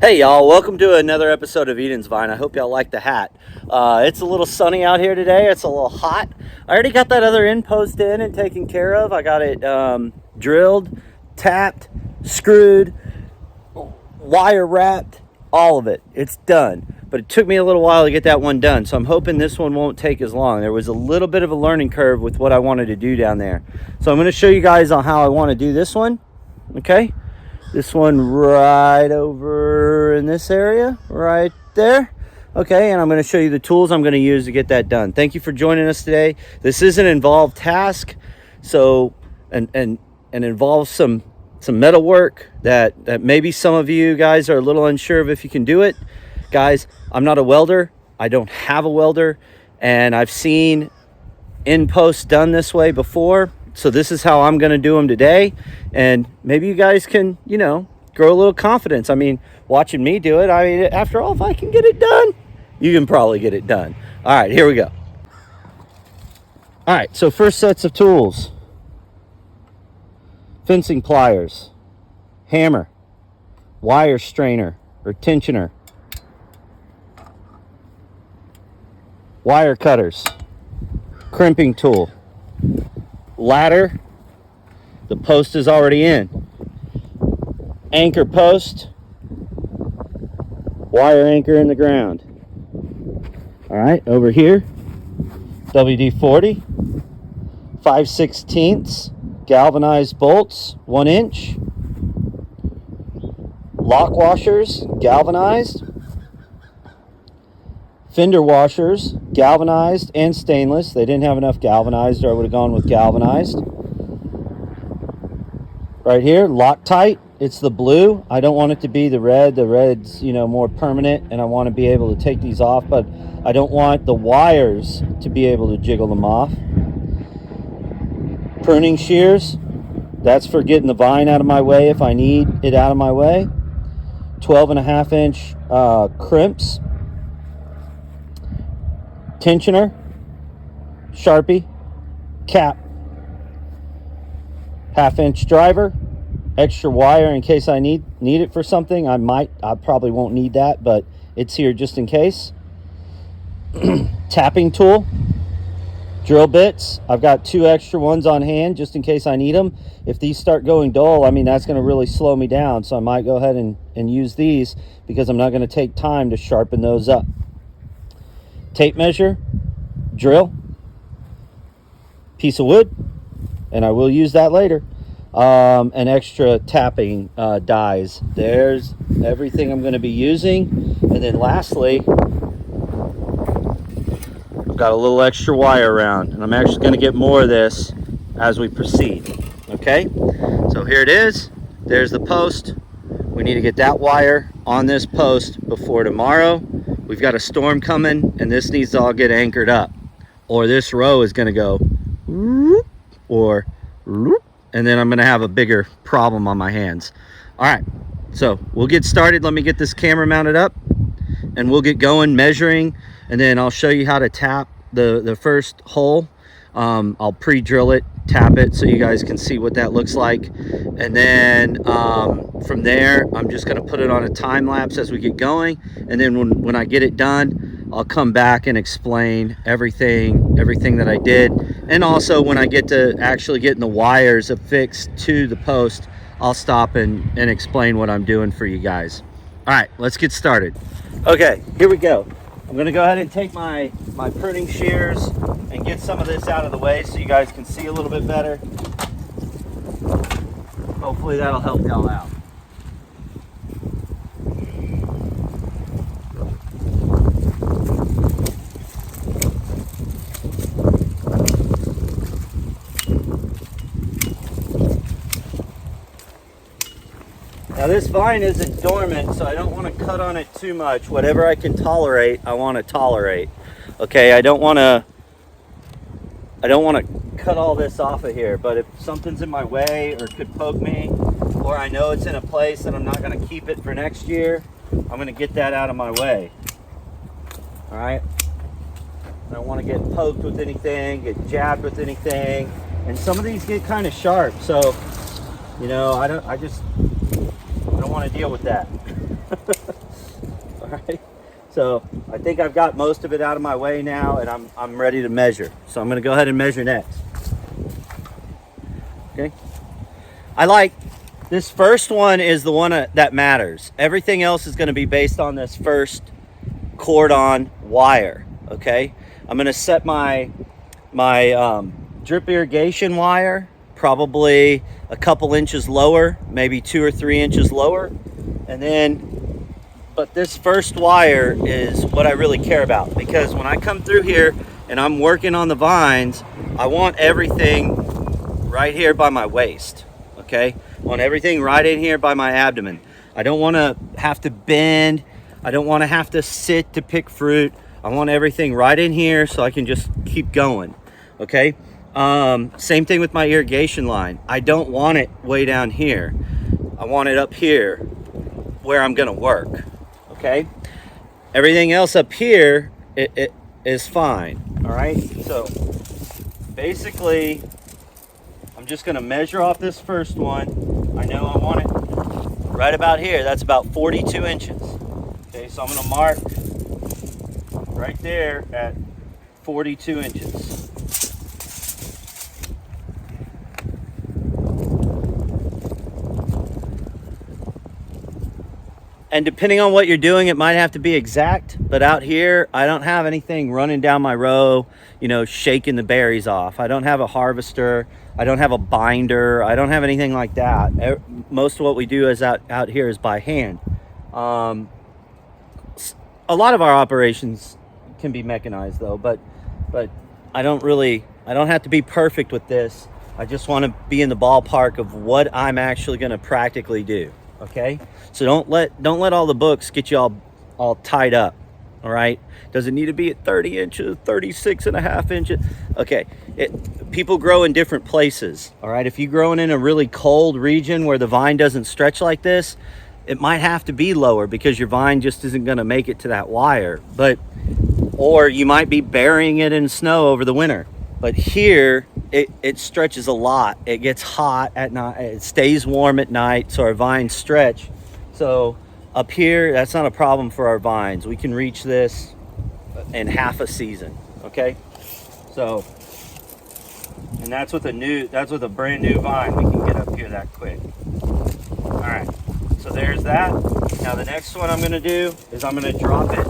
Hey y'all, welcome to another episode of Eden's Vine. I hope y'all like the hat. It's a little sunny out here today. It's a little hot. I already got that other end post in and taken care of. I got it drilled, tapped, screwed, wire wrapped, all of it. It's done. But it took me a little while to get that one done, so I'm hoping this one won't take as long. There was a little bit of a learning curve with what I wanted to do down there. So I'm going to show you guys on how I want to do this one. Okay? This one right over in this area, right there. Okay, and I'm going to show you the tools I'm going to use to get that done. Thank you for joining us today. This is an involved task, so and involves some metal work that maybe some of you guys are a little unsure of if you can do it. Guys, I'm not a welder. I don't have a welder, and I've seen end posts done this way before. So this is how I'm going to do them today. And maybe you guys can, grow a little confidence. I mean, watching me do it, after all, if I can get it done, you can probably get it done. All right, here we go. All right, so first sets of tools. Fencing pliers, hammer, wire strainer or tensioner, wire cutters, crimping tool, ladder, the post is already in, anchor post, wire anchor in the ground. All right, over here, WD-40, 5/16 galvanized bolts, 1 inch, lock washers, galvanized, fender washers, galvanized and stainless. They didn't have enough galvanized, or I would have gone with galvanized. Right here, Loctite. It's the blue. I don't want it to be the red. The red's, more permanent, and I want to be able to take these off, but I don't want the wires to be able to jiggle them off. Pruning shears. That's for getting the vine out of my way if I need it out of my way. 12.5 inch crimps. Tensioner, Sharpie, cap, 1/2 inch driver, extra wire in case I need it for something. I probably won't need that, but it's here just in case. Tapping tool, drill bits. I've got 2 extra ones on hand just in case I need them. If these start going dull, that's going to really slow me down, so I might go ahead and use these because I'm not going to take time to sharpen those up. Tape measure, drill, piece of wood, and I will use that later, and extra tapping dies. There's everything I'm going to be using. And then lastly, I've got a little extra wire around, and I'm actually going to get more of this as we proceed. Okay, so here it is. There's the post. We need to get that wire on this post before tomorrow. We've got a storm coming, and this needs to all get anchored up, or this row is going to go or and then I'm going to have a bigger problem on my hands. All right, so we'll get started. Let me get this camera mounted up, and we'll get going measuring, and then I'll show you how to tap the first hole. I'll pre-drill it, tap it, so you guys can see what that looks like. And then from there, I'm just going to put it on a time lapse as we get going. And then when I get it done, I'll come back and explain everything that I did. And also when I get to actually getting the wires affixed to the post, I'll stop and explain what I'm doing for you guys. All right, let's get started. Okay, here we go. I'm going to go ahead and take my pruning shears and get some of this out of the way so you guys can see a little bit better. Hopefully that'll help y'all out. Now this vine isn't dormant, so I don't want to cut on it too much. Whatever I can tolerate, I want to tolerate. Okay, I don't want to cut all this off of here, but if something's in my way or could poke me, or I know it's in a place that I'm not going to keep it for next year, I'm going to get that out of my way. All right? I don't want to get poked with anything, get jabbed with anything, and some of these get kind of sharp, so I don't want to deal with that. All right. So I think I've got most of it out of my way now, and I'm ready to measure. So I'm going to go ahead and measure next. Okay. I like this first one is the one that matters. Everything else is going to be based on this first cordon wire. Okay. I'm going to set my drip irrigation wire probably a couple inches lower, maybe 2 or 3 inches lower, and then. But this first wire is what I really care about, because when I come through here and I'm working on the vines, I want everything right here by my waist, okay? I want everything right in here by my abdomen. I don't want to have to bend. I don't want to have to sit to pick fruit. I want everything right in here so I can just keep going, okay? Same thing with my irrigation line. I don't want it way down here. I want it up here where I'm gonna work. Okay, everything else up here it is fine. All right, so basically I'm just gonna measure off this first one. I know I want it right about here. That's about 42 inches. Okay, so I'm gonna mark right there at 42 inches. And depending on what you're doing, it might have to be exact, but out here, I don't have anything running down my row, you know, shaking the berries off. I don't have a harvester. I don't have a binder. I don't have anything like that. Most of what we do is out here is by hand. A lot of our operations can be mechanized though, but I don't have to be perfect with this. I just want to be in the ballpark of what I'm actually going to practically do. Okay, so don't let all the books get you all tied up. All right, does it need to be at 30 inches, 36.5 inches? Okay, people grow in different places. All right, if you're growing in a really cold region where the vine doesn't stretch like this, it might have to be lower because your vine just isn't going to make it to that wire. Or you might be burying it in snow over the winter. But here, it stretches a lot. It gets hot at night. It stays warm at night, so our vines stretch. So up here, that's not a problem for our vines. We can reach this in half a season, okay? So, and that's with a brand new vine, we can get up here that quick. All right, so there's that. Now the next one I'm gonna do is I'm gonna drop it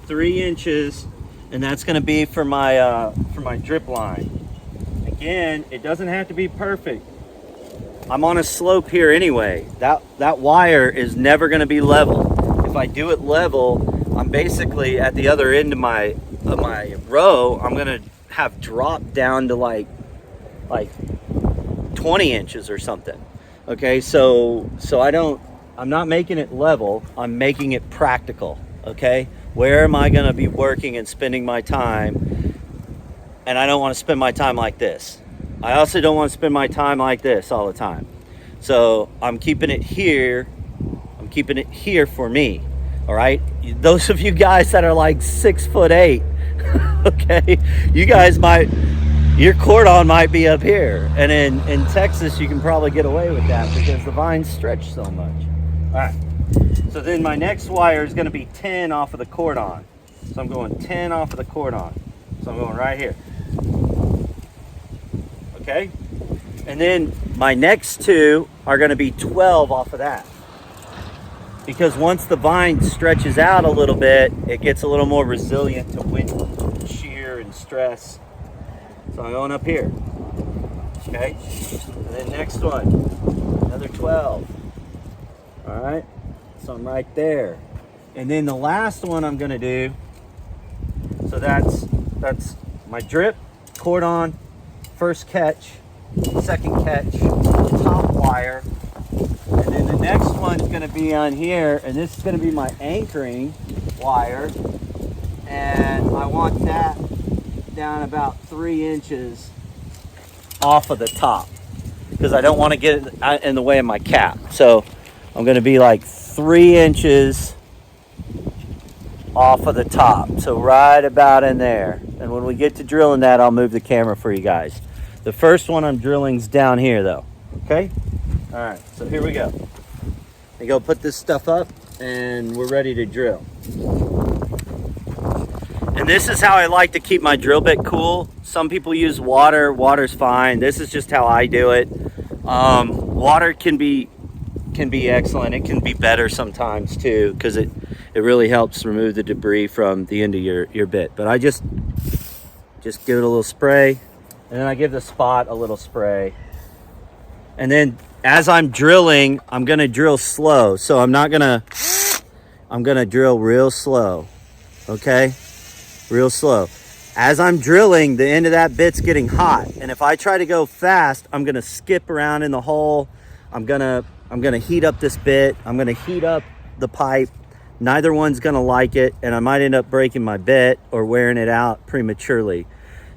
3 inches, and that's going to be for my drip line. Again, it doesn't have to be perfect. I'm on a slope here anyway. That wire is never going to be level. If I do it level, I'm basically at the other end of my row. I'm going to have dropped down to like 20 inches or something. Okay, so I'm not making it level. I'm making it practical. Okay. Where am I going to be working and spending my time? And I don't want to spend my time like this. I also don't want to spend my time like this all the time. So I'm keeping it here. I'm keeping it here for me. All right. Those of you guys that are like 6'8", okay, you guys your cordon might be up here. And in Texas, you can probably get away with that because the vines stretch so much. All right. So then my next wire is going to be 10 off of the cordon. So I'm going 10 off of the cordon. So I'm going right here. Okay? And then my next two are going to be 12 off of that. Because once the vine stretches out a little bit, it gets a little more resilient to wind shear and stress. So I'm going up here. Okay? And then next one, another 12. All right? So I'm right there. And then the last one I'm going to do, so that's my drip, cordon, first catch, second catch, top wire. And then the next one's going to be on here, and this is going to be my anchoring wire. And I want that down about 3 inches off of the top because I don't want to get it in the way of my cap. So I'm going to be like 3 inches off of the top, so right about in there. And when we get to drilling that, I'll move the camera for you guys. The first one I'm drilling's down here though. Okay, all right, so here we go. and go put this stuff up, and we're ready to drill. And this is how I like to keep my drill bit cool. Some people use water. Water's fine. This is just how I do it. Water can be excellent. It can be better sometimes too, because it really helps remove the debris from the end of your bit. But I just give it a little spray, and then I give the spot a little spray. And then as I'm drilling, I'm gonna drill slow. So I'm gonna drill real slow, okay? Real slow. As I'm drilling, the end of that bit's getting hot. And if I try to go fast, I'm gonna skip around in the hole. I'm gonna heat up this bit. I'm gonna heat up the pipe. Neither one's gonna like it, and I might end up breaking my bit or wearing it out prematurely.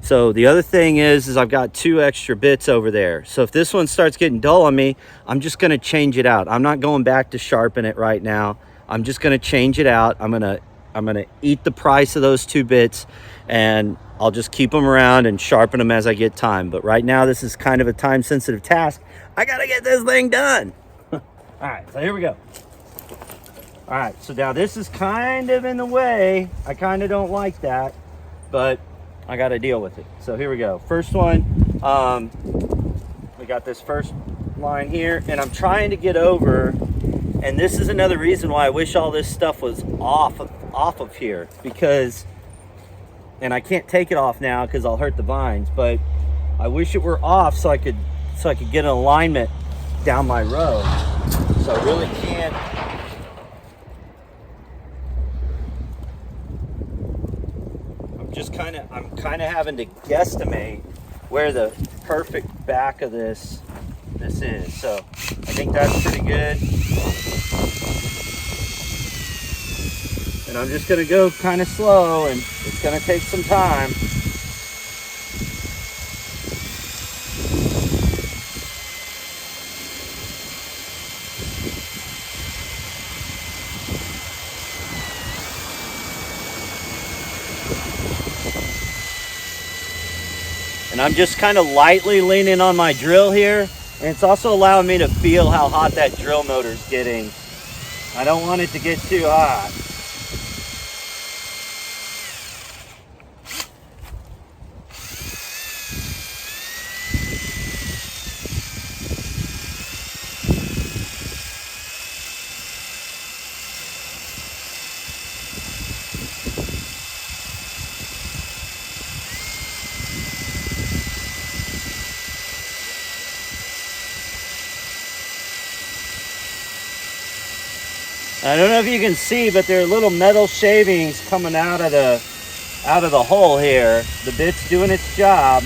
So the other thing is I've got 2 extra bits over there. So if this one starts getting dull on me, I'm just gonna change it out. I'm not going back to sharpen it right now. I'm just gonna change it out. I'm gonna eat the price of those 2 bits, and I'll just keep them around and sharpen them as I get time. But right now, this is kind of a time-sensitive task. I gotta get this thing done. All right, so here we go. All right, so now this is kind of in the way. I kind of don't like that, but I got to deal with it. So here we go. First one, we got this first line here, and I'm trying to get over, and this is another reason why I wish all this stuff was off of here, because, and I can't take it off now because I'll hurt the vines, but I wish it were off so I could get an alignment down my row. So I really can't. I'm kind of having to guesstimate where the perfect back of this is. So I think that's pretty good. And I'm just gonna go kind of slow, and it's gonna take some time. And I'm just kind of lightly leaning on my drill here. And it's also allowing me to feel how hot that drill motor's getting. I don't want it to get too hot. I don't know if you can see, but there are little metal shavings coming out of the hole here. The bit's doing its job.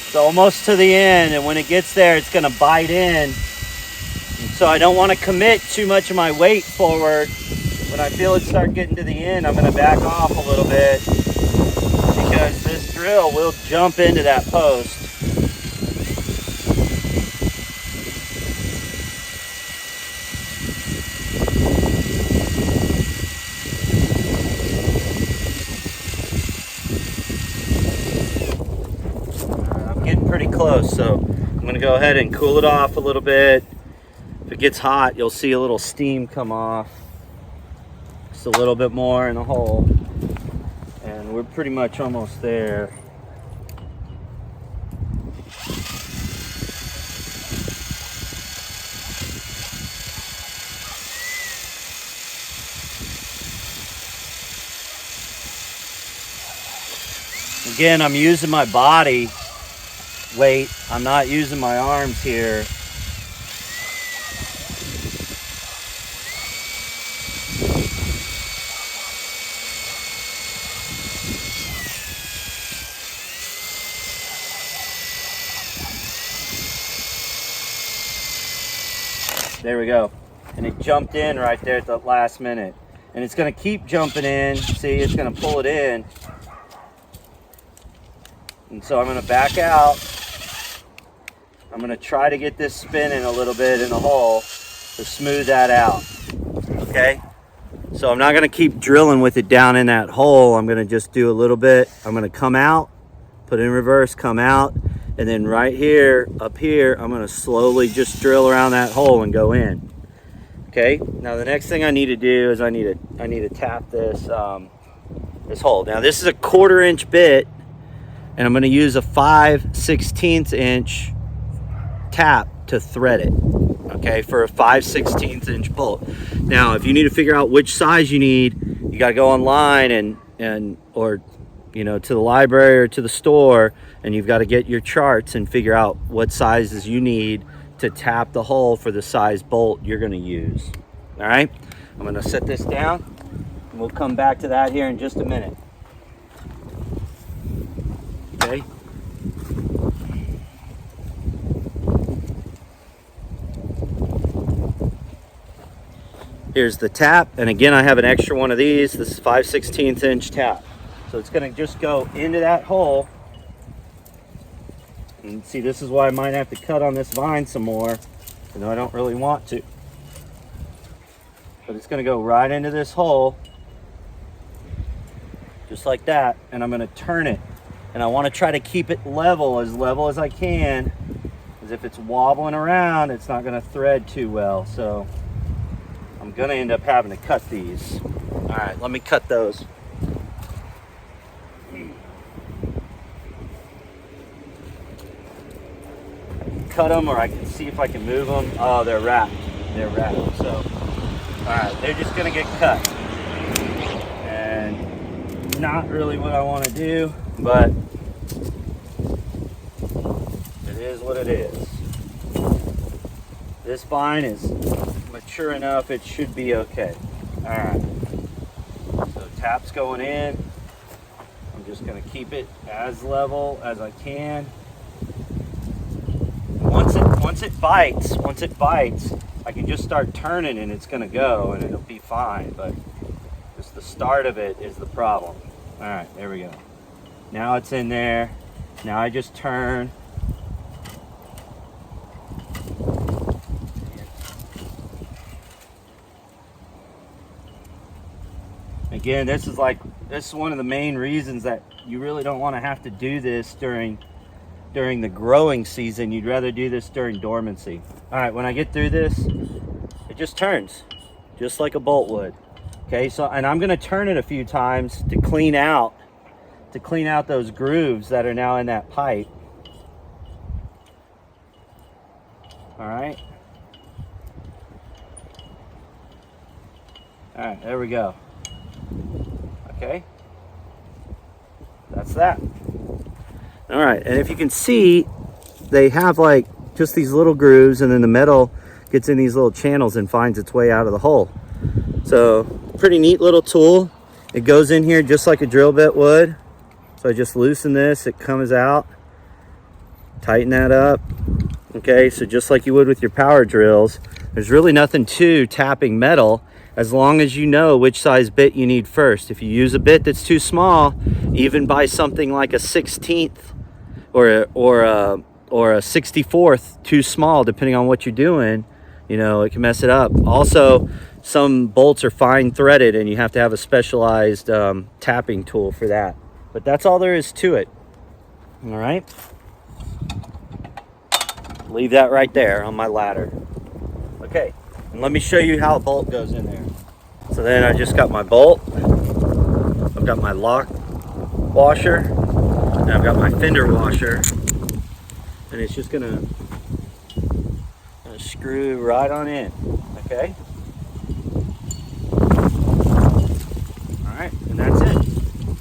It's almost to the end, and when it gets there, it's going to bite in. And so I don't want to commit too much of my weight forward. When I feel it start getting to the end, I'm going to back off a little bit, because this drill will jump into that post. Pretty close, so I'm going to go ahead and cool it off a little bit. If it gets hot, you'll see a little steam come off, just a little bit more in the hole, and we're pretty much almost there. Again, I'm using my body weight. I'm not using my arms here. There we go. And it jumped in right there at the last minute. And it's going to keep jumping in. See, it's going to pull it in. And so I'm going to back out. I'm going to try to get this spinning a little bit in the hole to smooth that out. Okay? So I'm not going to keep drilling with it down in that hole. I'm going to just do a little bit. I'm going to come out, put it in reverse, come out, and then right here, up here, I'm going to slowly just drill around that hole and go in. Okay? Now the next thing I need to do is I need to tap this this hole. Now this is a 1/4 inch bit, and I'm going to use a 5/16 inch tap to thread it, okay, for a 5/16 inch bolt. Now if you need to figure out which size you need, you got to go online and or you know, to the library or to the store, and you've got to get your charts and figure out what sizes you need to tap the hole for the size bolt you're going to use. All right, I'm going to set this down and we'll come back to that here in just a minute. Okay. Here's the tap, and again I have an extra one of these. This is 5/16 inch tap, so it's going to just go into that hole. And see, this is why I might have to cut on this vine some more, even though I don't really want to. But it's going to go right into this hole, just like that, and I'm going to turn it. And I want to try to keep it level as I can, because if it's wobbling around, it's not going to thread too well. So I'm going to end up having to cut these. All right, let me cut those. Cut them, or I can see if I can move them. Oh, they're wrapped. They're wrapped. So, all right, they're just going to get cut. And not really what I want to do, but it is what it is. This vine is mature enough, it should be okay. All right, so tap's going in. I'm just going to keep it as level as I can. Once it bites, I can just start turning and it's going to go and it'll be fine. But just the start of it is the problem. All right, there we go. Now it's in there. Now I just turn. Again, this is one of the main reasons that you really don't want to have to do this during the growing season. You'd rather do this during dormancy. All right, when I get through this, it just turns just like a bolt would. Okay, so, and I'm going to turn it a few times to clean out those grooves that are now in that pipe. All right. All right, there we go. Okay, that's that. All right, and if you can see, they have like just these little grooves, and then the metal gets in these little channels and finds its way out of the hole. So pretty neat little tool. It goes in here just like a drill bit would. So I just loosen this, it comes out, tighten that up. Okay, so just like you would with your power drills, there's really nothing to tapping metal as long as you know which size bit you need first. If you use a bit that's too small, even buy something like a 16th or a 64th too small, depending on what you're doing, you know, it can mess it up. Also, some bolts are fine threaded and you have to have a specialized tapping tool for that. But that's all there is to it. All right. Leave that right there on my ladder. Okay, and let me show you how a bolt goes in there. So then I just got my bolt, I've got my lock washer, and I've got my fender washer, and it's just gonna screw right on in. Okay. All right, and that's it.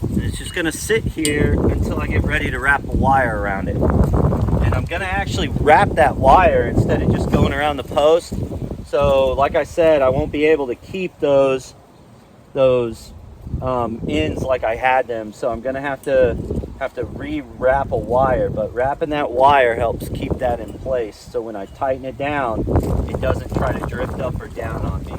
And it's just gonna sit here until I get ready to wrap a wire around it. And I'm gonna actually wrap that wire instead of just going around the post. So like I said, I won't be able to keep those ends like I had them. So I'm gonna have to re-wrap a wire, but wrapping that wire helps keep that in place. So when I tighten it down, it doesn't try to drift up or down on me.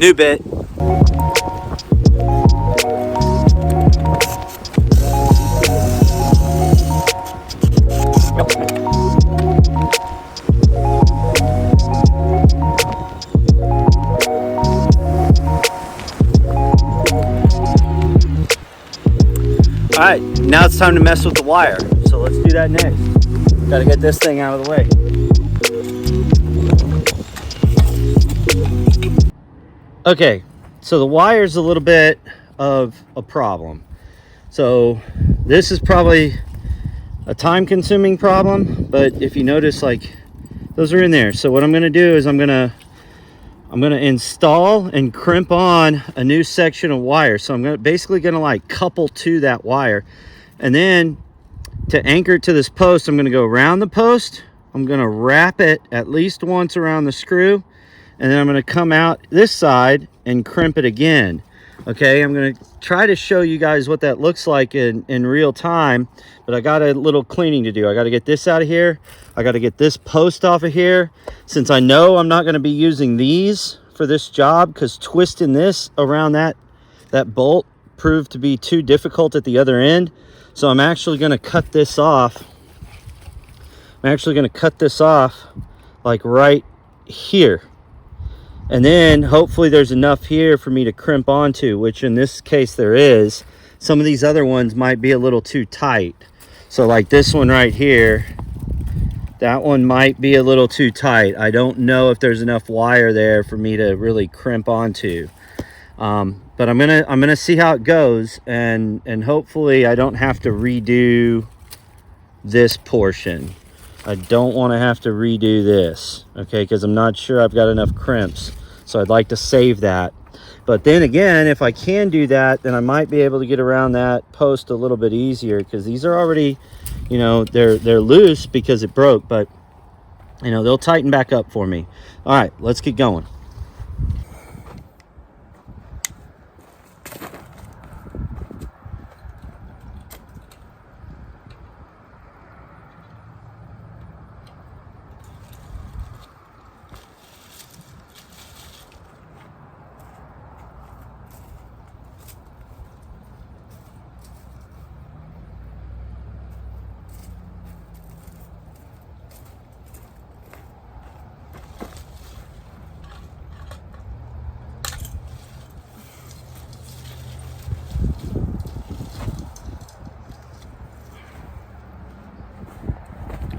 New bit. All right, now it's time to mess with the wire. So let's do that next. Got to get this thing out of the way. Okay, so the wire's a little bit of a problem. So this is probably a time-consuming problem, but if you notice, like, those are in there. So what I'm going to do is I'm going to install and crimp on a new section of wire. So I'm basically going to like couple to that wire, and then to anchor it to this post, I'm going to go around the post. I'm going to wrap it at least once around the screw, and then I'm going to come out this side and crimp it again. Okay, I'm going to try to show you guys what that looks like in real time, but I got a little cleaning to do. I got to get this out of here. I got to get this post off of here. Since I know I'm not going to be using these for this job, because twisting this around that bolt proved to be too difficult at the other end. So I'm actually going to cut this off. I'm actually going to cut this off like right here. And then hopefully there's enough here for me to crimp onto, which in this case there is. Some of these other ones might be a little too tight. So like this one right here, that one might be a little too tight. I don't know if there's enough wire there for me to really crimp onto. But I'm gonna see how it goes, and hopefully I don't have to redo this portion. I don't want to have to redo this, okay, because I'm not sure I've got enough crimps. So I'd like to save that. But then again, if I can do that, then I might be able to get around that post a little bit easier, because these are already, you know, they're loose because it broke, but you know, they'll tighten back up for me. All right, let's get going.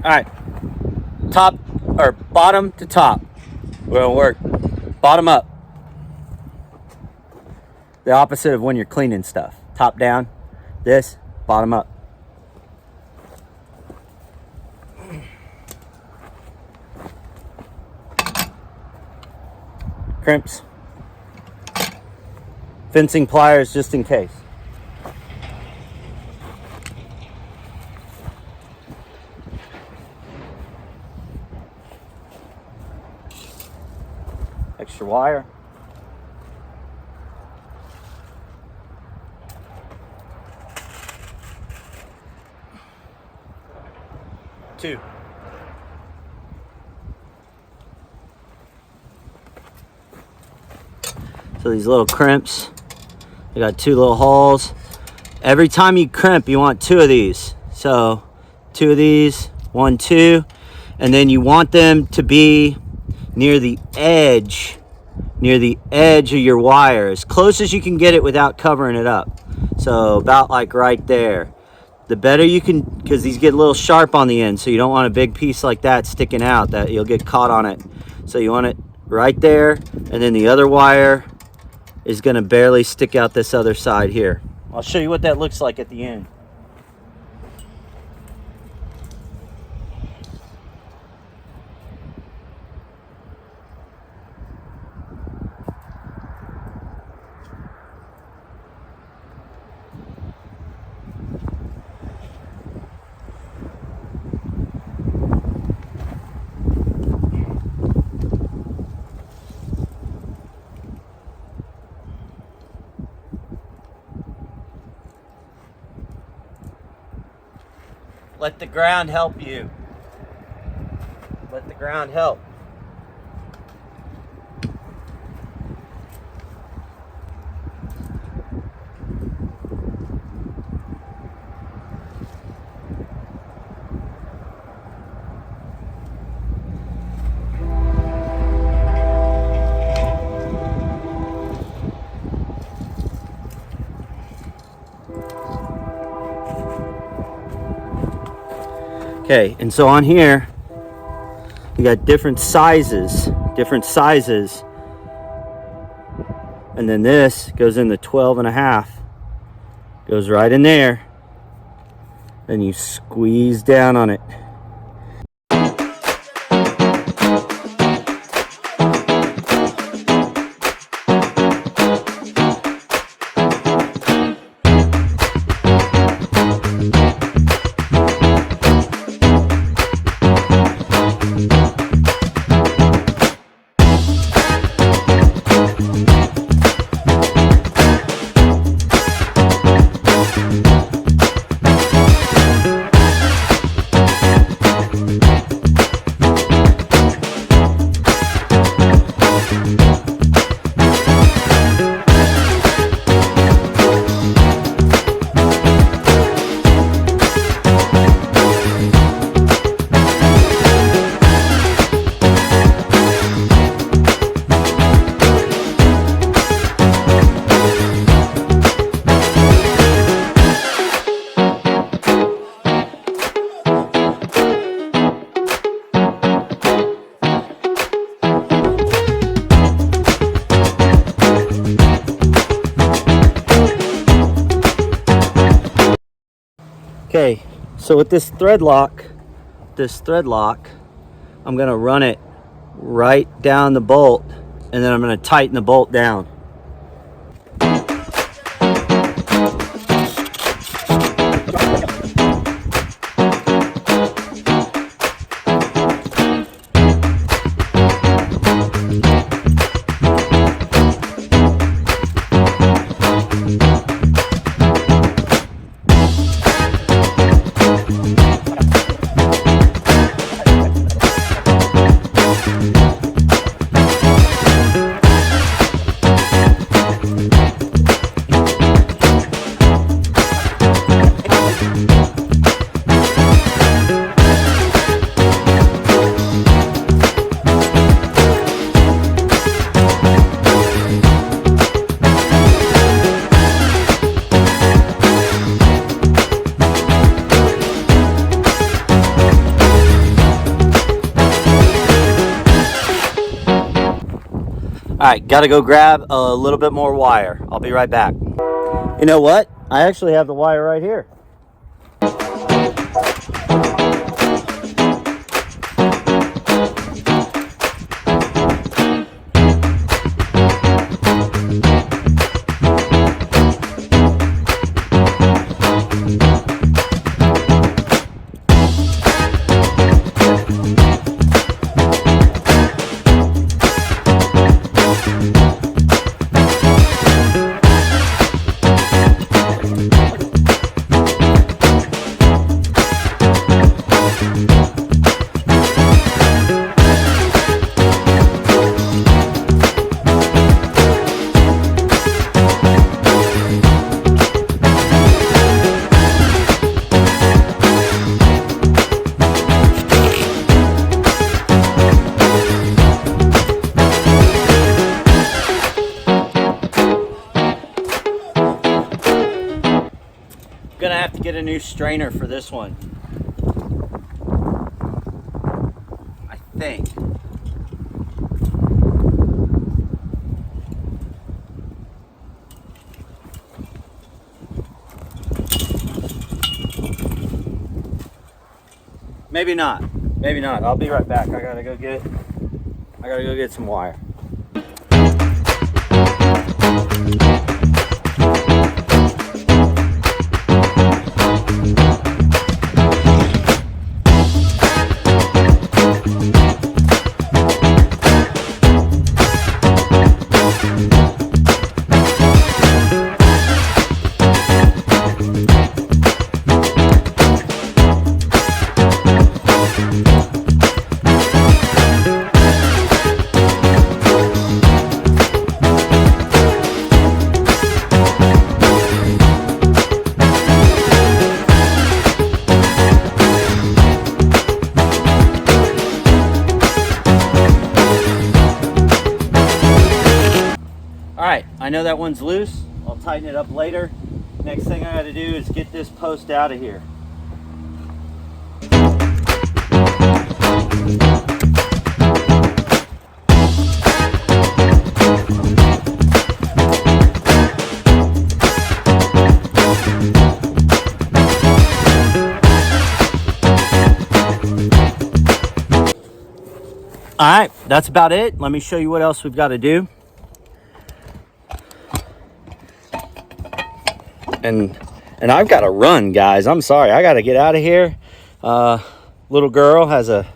All right, top or bottom to top. We're gonna work bottom up. The opposite of when you're cleaning stuff. Top down, this, bottom up. Crimps. Fencing pliers just in case. Extra wire. Two. So these little crimps, they got two little holes. Every time you crimp, you want two of these. So two of these, 1, 2, and then you want them to be near the edge of your wire, as close as you can get it without covering it up. So about like right there. The better you can, because these get a little sharp on the end, so you don't want a big piece like that sticking out that you'll get caught on it. So you want it right there, and then the other wire is going to barely stick out this other side here. I'll show you what that looks like at the end. Let the ground help you. Let the ground help. Okay, and so on here, you got different sizes, and then this goes in the 12.5, goes right in there, and you squeeze down on it. Okay, so with this thread lock, I'm gonna run it right down the bolt, and then I'm gonna tighten the bolt down. All right, gotta go grab a little bit more wire. I'll be right back. You know what? I actually have the wire right here. Gonna have to get a new strainer for this one, I think. Maybe not. Maybe not. I'll be right back. I gotta go get some wire. Alright, I know that one's loose. I'll tighten it up later. Next thing I gotta do is get this post out of here. All right, that's about it. Let me show you what else we've got to do. And I've got to run, guys. I'm sorry. I got to get out of here. Little girl has a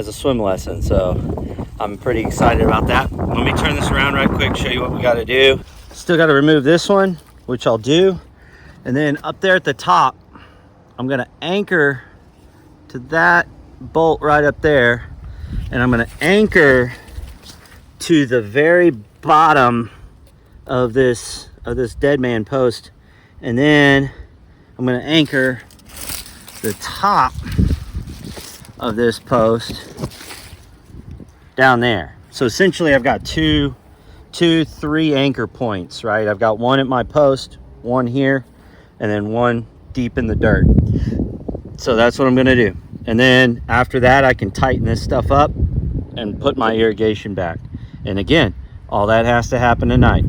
swim lesson, so I'm pretty excited about that. Let me turn this around right quick, show you what we got to do. Still got to remove this one, which I'll do. And then up there at the top, I'm going to anchor to that bolt right up there. And I'm going to anchor to the very bottom of this dead man post. And then I'm going to anchor the top of this post down there. So essentially I've got three anchor points, right? I've got one at my post, one here, and then one deep in the dirt. So that's what I'm going to do. And then after that, I can tighten this stuff up and put my irrigation back. And again, all that has to happen tonight.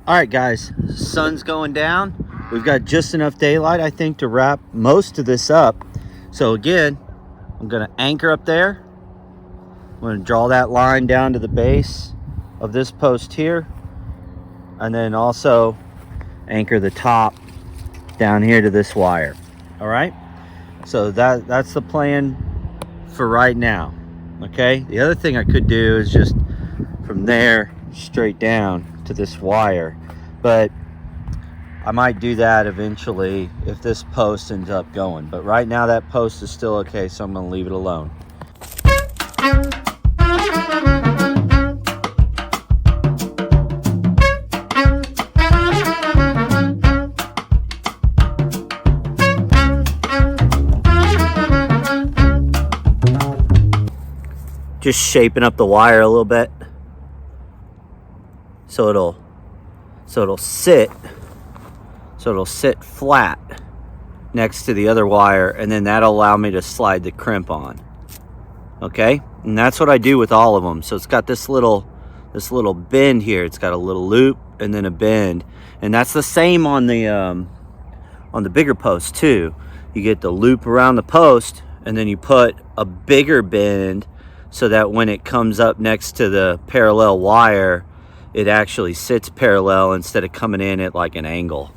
All right, guys, sun's going down. We've got just enough daylight, I think, to wrap most of this up. So again, I'm gonna anchor up there. I'm gonna draw that line down to the base of this post here, and then also anchor the top down here to this wire. All right, so that's the plan for right now. Okay, the other thing I could do is just from there straight down to this wire, but I might do that eventually if this post ends up going. But right now that post is still okay, so I'm going to leave it alone. Just shaping up the wire a little bit so it'll sit flat next to the other wire, and then that'll allow me to slide the crimp on. Okay, and that's what I do with all of them. So it's got this little bend here. It's got a little loop and then a bend, and that's the same on the bigger post too. You get the loop around the post, and then you put a bigger bend so that when it comes up next to the parallel wire, it actually sits parallel instead of coming in at like an angle.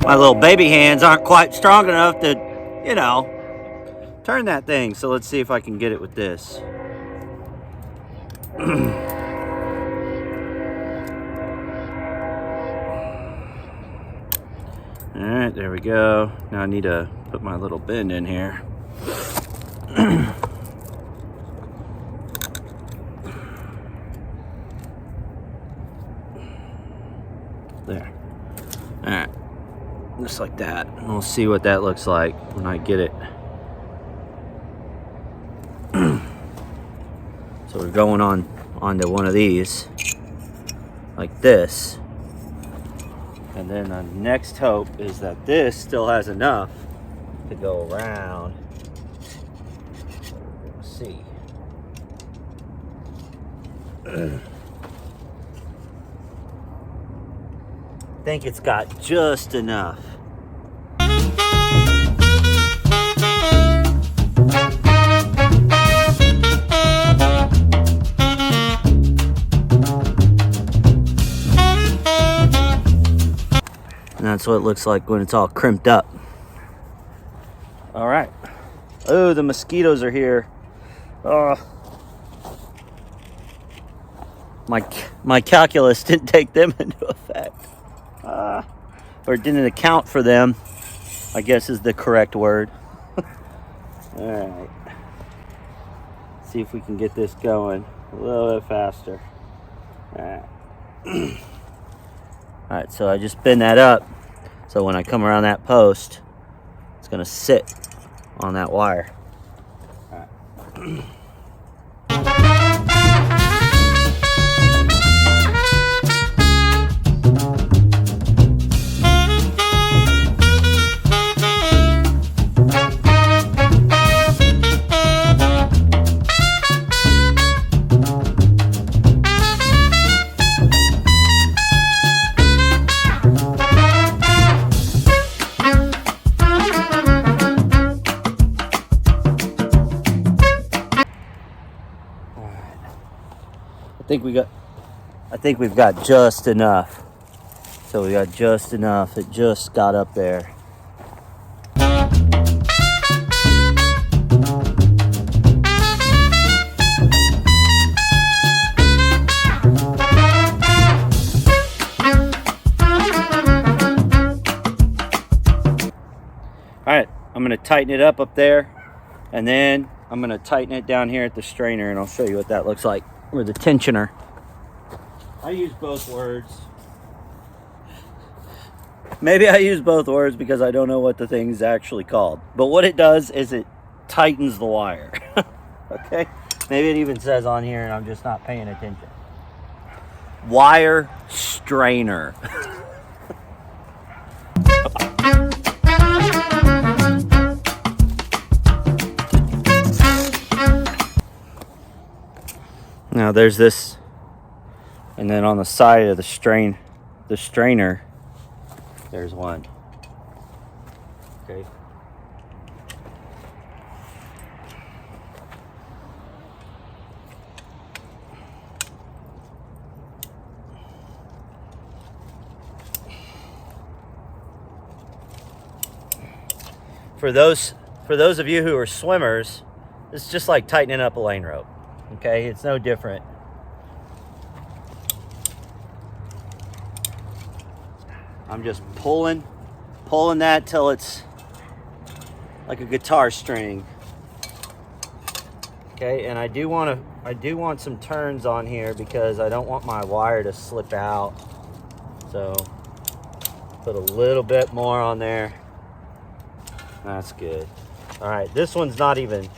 My little baby hands aren't quite strong enough to, you know, turn that thing. So let's see if I can get it with this. All right, there we go. Now I need to put my little bend in here. There. All right. Just like that. And we'll see what that looks like when I get it. So we're going onto one of these like this, and then the next hope is that this still has enough to go around. Let's see. I think it's got just enough. And that's what it looks like when it's all crimped up. All right. Oh, the mosquitoes are here. Oh. my calculus didn't take them into effect. Or didn't account for them, I guess is the correct word. All right. See if we can get this going a little bit faster. All right. All right, so I just bend that up. So when I come around that post, it's gonna sit on that wire. All right. I think we've got just enough. So we got just enough. It just got up there. All right, I'm gonna tighten it up there, and then I'm gonna tighten it down here at the strainer, and I'll show you what that looks like, or the tensioner. I use both words. Maybe I use both words because I don't know what the thing's actually called. But what it does is it tightens the wire. Okay? Maybe it even says on here and I'm just not paying attention. Wire strainer. Now there's this, and then on the side of the strainer, there's one. Okay. For those of you who are swimmers, it's just like tightening up a lane rope. Okay, it's no different. I'm just pulling that till it's like a guitar string. Okay, and I do want some turns on here because I don't want my wire to slip out. So put a little bit more on there. That's good. All right, this one's not even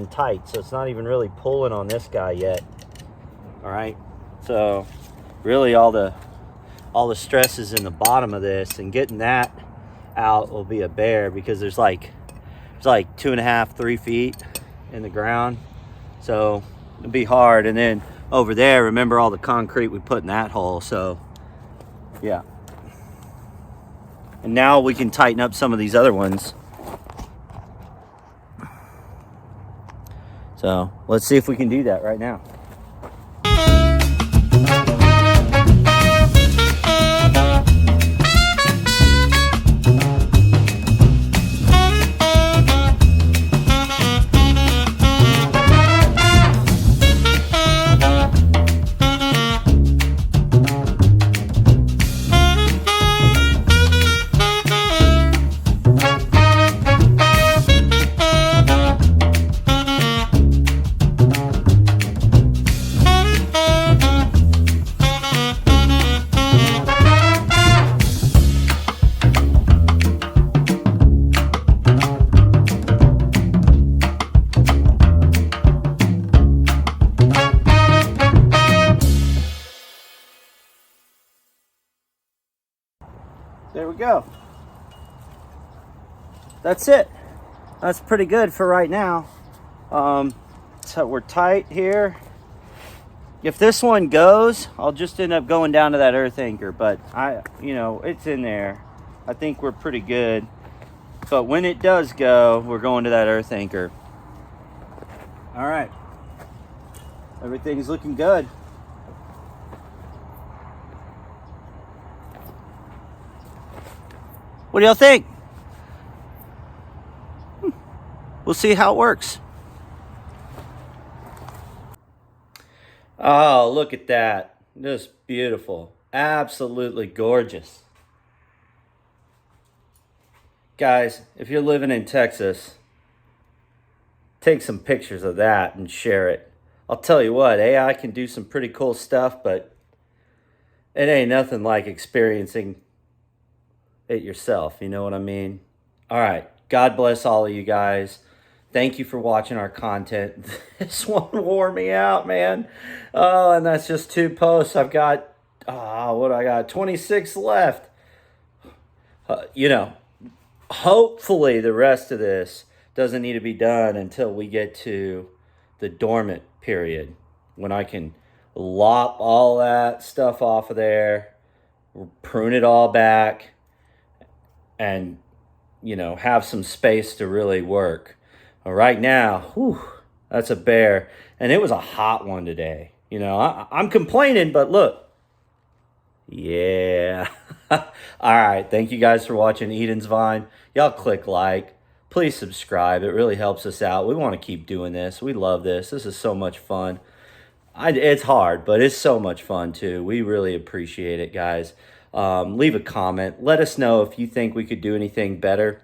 tight, so it's not even really pulling on this guy yet. All right, so really all the stress is in the bottom of this, and getting that out will be a bear because there's like 2.5, 3 feet in the ground, so it'll be hard. And then over there, remember all the concrete we put in that hole. So yeah, and now we can tighten up some of these other ones. So let's see if we can do that right now. There we go. That's it. That's pretty good for right now. So we're tight here. If this one goes, I'll just end up going down to that earth anchor, but it's in there. I think we're pretty good. But when it does go, we're going to that earth anchor. All right. Everything's looking good. What do y'all think? We'll see how it works. Oh, look at that. Just beautiful. Absolutely gorgeous. Guys, if you're living in Texas, take some pictures of that and share it. I'll tell you what, AI can do some pretty cool stuff, but it ain't nothing like experiencing it yourself. You know what I mean? All right. God bless all of you guys. Thank you for watching our content. This one wore me out, man. Oh, and that's just 2 posts. I've got, what I got? 26 left. Hopefully the rest of this doesn't need to be done until we get to the dormant period when I can lop all that stuff off of there, prune it all back, and, have some space to really work. Right now, that's a bear. And it was a hot one today. I'm complaining, but look. Yeah. All right. Thank you guys for watching Eden's Vine. Y'all click like. Please subscribe. It really helps us out. We want to keep doing this. We love this. This is so much fun. It's hard, but it's so much fun too. We really appreciate it, guys. Leave a comment. Let us know if you think we could do anything better.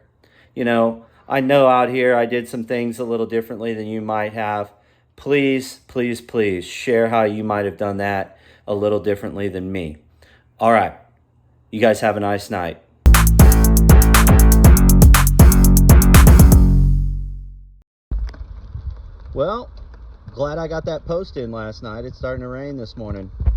I know out here I did some things a little differently than you might have. Please, please, please share how you might have done that a little differently than me. All right. You guys have a nice night. Well, glad I got that post in last night. It's starting to rain this morning.